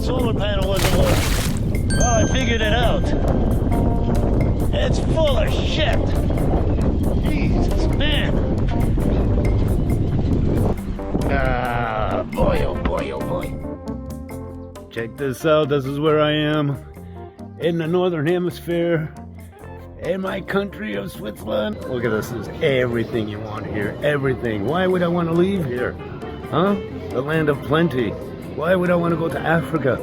solar panel wasn't working. Well, I figured it out. It's full of shit. Jesus, man. Boy, oh boy, oh boy. Check this out. This is where I am in the northern hemisphere. In my country of Switzerland. Look at this. There's everything you want here. Everything. Why would I want to leave here? Huh? The land of plenty. Why would I want to go to Africa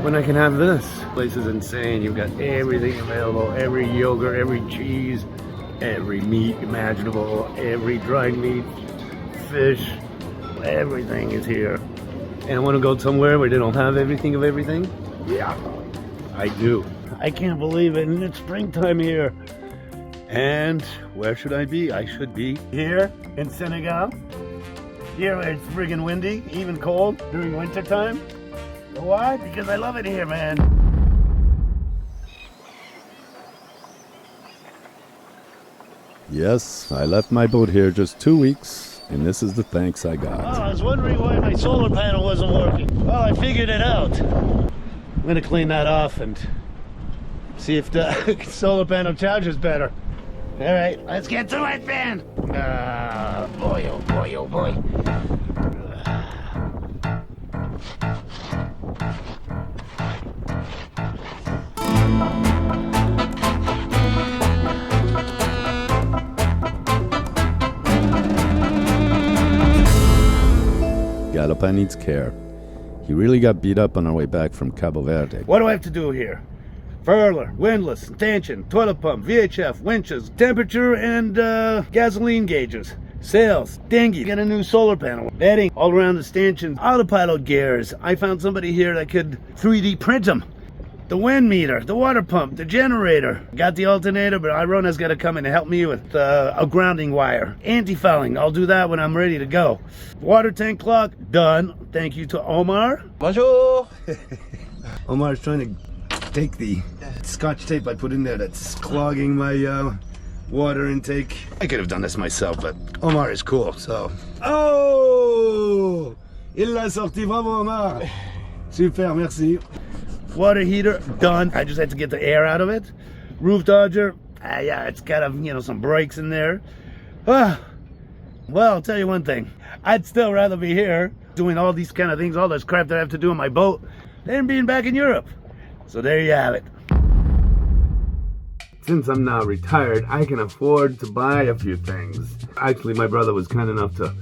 when I can have this? This place is insane. You've got everything available. Every yogurt, every cheese, every meat imaginable, every dried meat, fish. Everything is here. And I want to go somewhere where they don't have everything of everything? Yeah, I do. I can't believe it, and it's springtime here. And where should I be? I should be here in Senegal. Here where it's friggin' windy, even cold during winter time. Why? Because I love it here, man. Yes, I left my boat here just 2 weeks, and this is the thanks I got. Oh, I was wondering why my solar panel wasn't working. Well, I figured it out. I'm gonna clean that off and see if the solar panel charges better. All right, let's get to it, man. Boy, oh boy, oh boy. Galopin needs care. He really got beat up on our way back from Cabo Verde. What do I have to do here? Furler, windlass, stanchion, toilet pump, VHF, winches, temperature, and gasoline gauges. Sails, dinghy, get a new solar panel, bedding all around the stanchion, autopilot gears. I found somebody here that could 3D print them. The wind meter, the water pump, the generator. Got the alternator, but Arona's got to come in and help me with a grounding wire. Anti-fouling, I'll do that when I'm ready to go. Water tank clock, done. Thank you to Omar. Bonjour. Omar's trying to take the scotch tape I put in there that's clogging my water intake. I could have done this myself, but Omar is cool, so. Oh! Il l'a sorti, bravo Omar! Super, merci. Water heater, done. I just had to get the air out of it. Roof dodger, yeah, it's got some brakes in there. Well, I'll tell you one thing. I'd still rather be here doing all these kind of things, all this crap that I have to do on my boat, than being back in Europe. So there you have it. Since I'm now retired, I can afford to buy a few things. Actually, my brother was kind enough to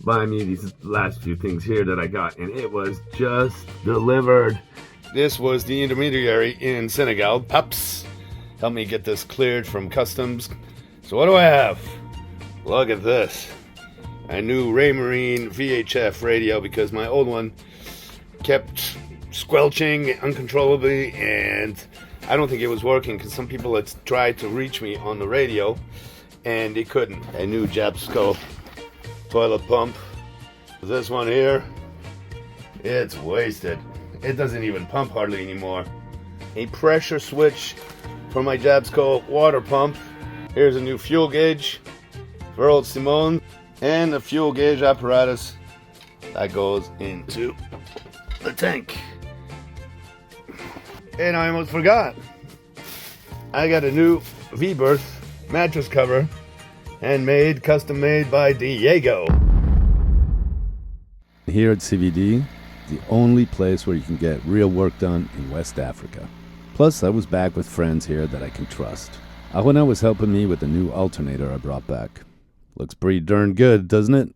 buy me these last few things here that I got, and it was just delivered. This was the intermediary in Senegal, Pups. Helped me get this cleared from customs. So what do I have? Look at this. A new Raymarine VHF radio because my old one kept squelching uncontrollably, and I don't think it was working because some people had tried to reach me on the radio and they couldn't. A new Japsco toilet pump. This one here, it's wasted. It doesn't even pump hardly anymore. A pressure switch for my Japsco water pump. Here's a new fuel gauge for old Simone, and a fuel gauge apparatus that goes into the tank. And I almost forgot. I got a new V-berth mattress cover, handmade, custom made by Diallo. Here at CVD, the only place where you can get real work done in West Africa. Plus, I was back with friends here that I can trust. Arona was helping me with the new alternator I brought back. Looks pretty darn good, doesn't it?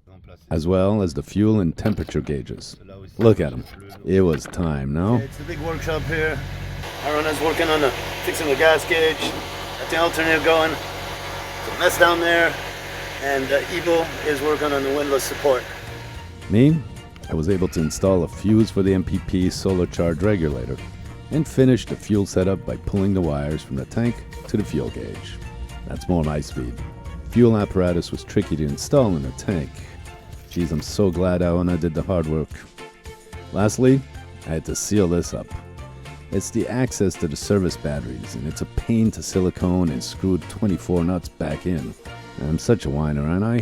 As well as the fuel and temperature gauges. Look at them. It was time, no? It's a big workshop here. Arona's working on fixing the gas gauge. Got the alternator going. It's a mess down there. And Ivo is working on the windlass support. Me? I was able to install a fuse for the MPPT solar charge regulator and finish the fuel setup by pulling the wires from the tank to the fuel gauge. That's more my speed. Fuel apparatus was tricky to install in the tank. Geez, I'm so glad Arona did the hard work. Lastly, I had to seal this up. It's the access to the service batteries, and it's a pain to silicone and screwed 24 nuts back in. I'm such a whiner, aren't I?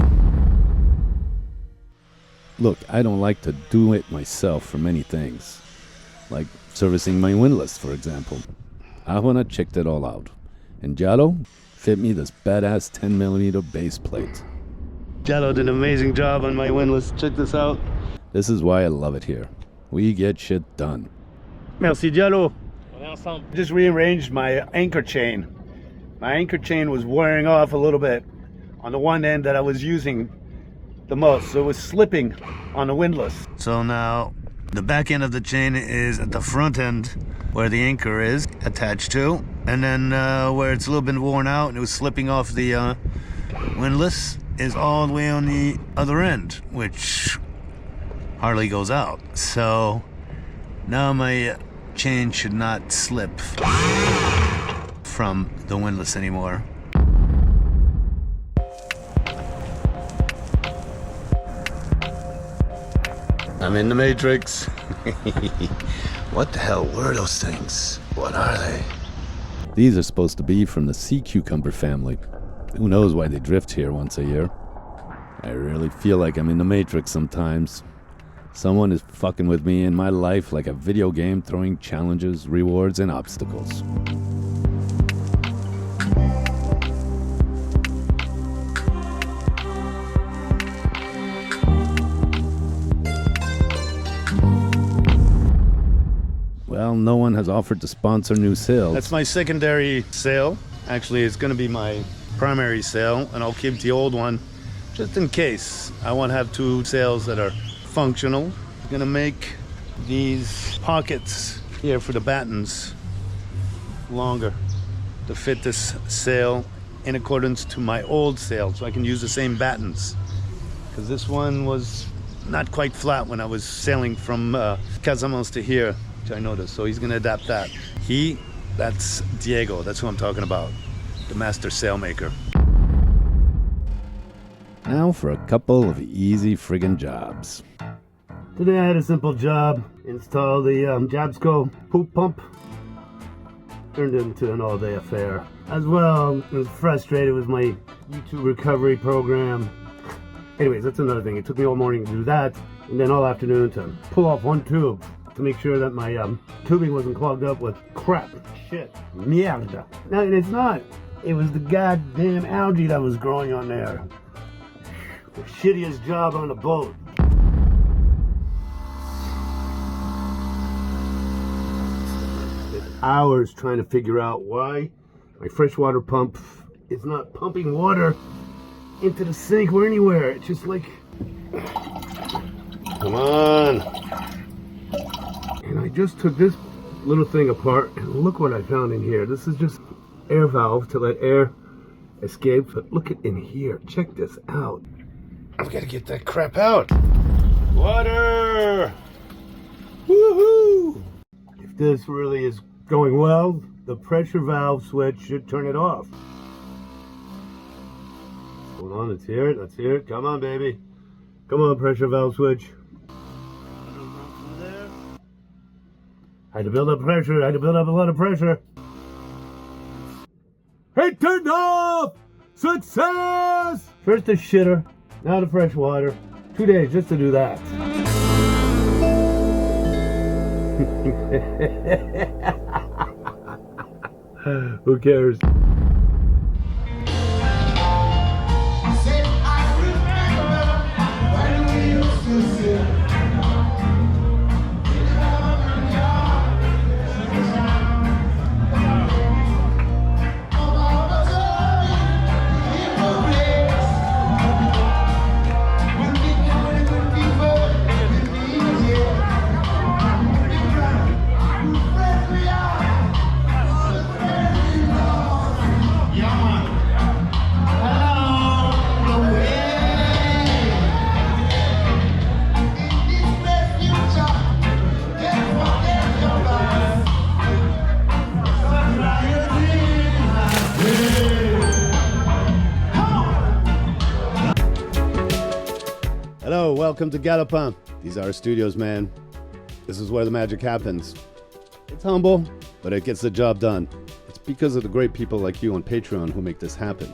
Look, I don't like to do it myself for many things. like servicing my windlass, for example. Arona checked it all out, and Diallo fit me this badass 10mm base plate. Diallo did an amazing job on my windlass. Check this out. This is why I love it here. We get shit done. Merci Diallo. Just rearranged my anchor chain. My anchor chain was wearing off a little bit on the one end that I was using the most, so it was slipping on the windlass. So now the back end of the chain is at the front end where the anchor is attached to, and then where it's a little bit worn out and it was slipping off the windlass is all the way on the other end, which hardly goes out. So now my chain should not slip from the windlass anymore. I'm in the Matrix. What the hell were those things? What are they? These are supposed to be from the sea cucumber family. Who knows why they drift here once a year? I really feel like I'm in the Matrix sometimes. Someone is fucking with me in my life like a video game, throwing challenges, rewards, and obstacles. Well, no one has offered to sponsor new sales. That's my secondary sale. Actually, it's going to be my primary sale, and I'll keep the old one just in case. I want to have two sails that are functional. I'm going to make these pockets here for the battens longer to fit this sail in accordance to my old sail, so I can use the same battens. Because this one was not quite flat when I was sailing from Casamance to here, which I noticed. So he's going to adapt that. That's Diego. That's who I'm talking about. The master sailmaker. Now for a couple of easy friggin' jobs. Today I had a simple job. Install the Jabsco poop pump. Turned into an all-day affair. As well, I was frustrated with my YouTube recovery program. Anyways, that's another thing. It took me all morning to do that, and then all afternoon to pull off one tube to make sure that my tubing wasn't clogged up with crap. Shit. Mierda. No, and it's not. It was the goddamn algae that was growing on there. The shittiest job on the boat. Hours trying to figure out why my freshwater pump is not pumping water into the sink or anywhere. It's just like, come on. And I just took this little thing apart and look what I found in here. This is just air valve to let air escape. But look at in here. Check this out. I've got to get that crap out. Water! Woohoo! If this really is going well, the pressure valve switch should turn it off. Hold on, let's hear it, let's hear it. Come on, baby. Come on, pressure valve switch. Had to build up pressure, had to build up a lot of pressure. It turned off! Success! First the shitter, now the fresh water. 2 days just to do that. Who cares? Hello, welcome to Galopin. These are our studios, man. This is where the magic happens. It's humble, but it gets the job done. It's because of the great people like you on Patreon who make this happen.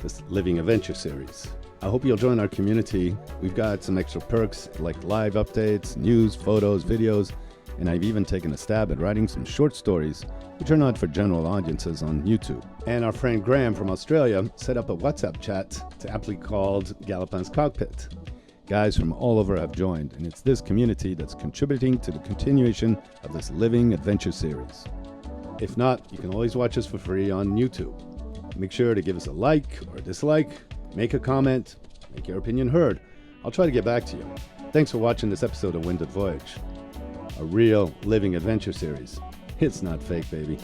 This Living Adventure series. I hope you'll join our community. We've got some extra perks like live updates, news, photos, videos, and I've even taken a stab at writing some short stories which are not for general audiences on YouTube. And our friend Graham from Australia set up a WhatsApp chat to aptly called Galopin's Cockpit. Guys from all over have joined, and it's this community that's contributing to the continuation of this living adventure series. If not, you can always watch us for free on YouTube. Make sure to give us a like or a dislike, make a comment, make your opinion heard. I'll try to get back to you. Thanks for watching this episode of Windlass Voyage, a real living adventure series. It's not fake, baby.